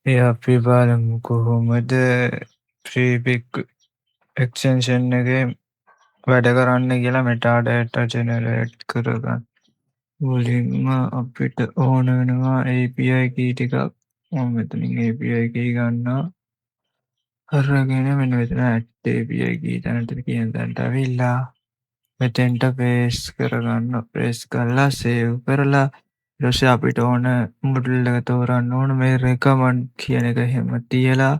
ඒ අපි බලමු කොහොමද ප්‍රීපික් එක්ස්ටෙන්ෂන් එකේ වැඩ කරන්න කියලා මෙටාඩේටා ජෙනරේට් කරගන්න. මුලින්ම අපිට ඕන වෙනවා API key ටිකක්. මම මෙතනින් API key ගන්නවා. අරගෙන මෙන්න මෙතන API key තැනට කියන තැනට ඇවිල්ලා මෙතෙන්ට පේස්ට් කරගන්න. පේස්ට් කරලා සේව් කරලා ඊට පස්සේ අපිට ඕන මොඩල් එක තෝරන්න ඕන මේ recommend කියන එක එහෙම තියලා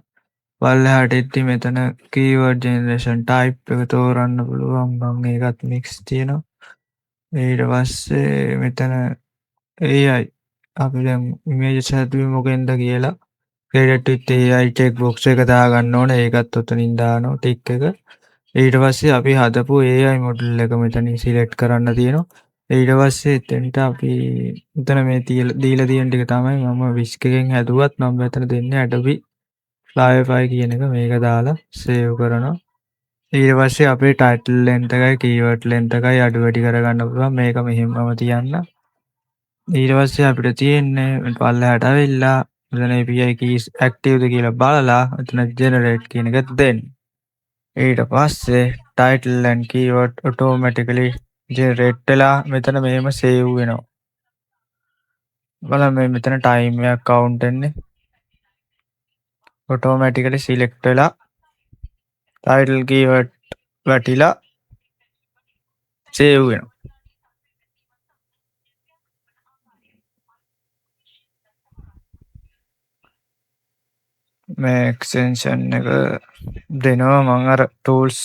පල්ලෙහාට එද්දි මෙතන keyword generation type එක තෝරන්න පුළුවන්. මම ඒකත් mix තියෙනවා. ඊට පස්සේ මෙතන AI අපි දැන් images හැදුවේ මොකෙන්ද කියලා created with AI check box එක දාගන්න ඕන. ඒකත් ඔතනින් දානවා ටික් එක. ඊට පස්සේ අපි හදපු AI මොඩල් එක මෙතනින් සිලෙක්ට් කරන්න තියෙනවා. ඊට පස්සේ එතෙන්ට අපි මෙතන මේ දීලා තියෙන ටික තමයි මම Whisk එකෙන් හැදුවත් මම මෙතන දෙන්නේ Adobe Firefly කියන එක. මේක දාලා සේව් කරනවා. ඊට පස්සේ අපේ title length එකයි keyword length එකයි අඩු වැඩි කරගන්න පුළුවන්. මේක මෙහෙමම තියන්න. ඊට පස්සේ අපිට තියෙන්නේ පල්ලෙහාට ඇවිල්ලා මෙතන API keys active ද කියලා බලලා මෙතන generate කියන එක දෙන්න. ඊට පස්සේ title and keyword automatically generate වෙලා මෙතන මෙහෙම save වෙනවා. බලන්න මෙතන time එක count වෙන්නේ automatically select වෙලා title keyword වැටිලා save වෙනවා. මේ extension එක දෙනවා මම අර tools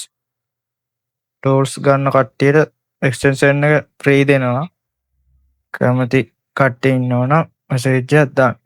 ගන්න කට්ටියට extension එක free දෙනවා. කැමති කට්ටිය ඉන්නවනම් message එකක් දාන්න.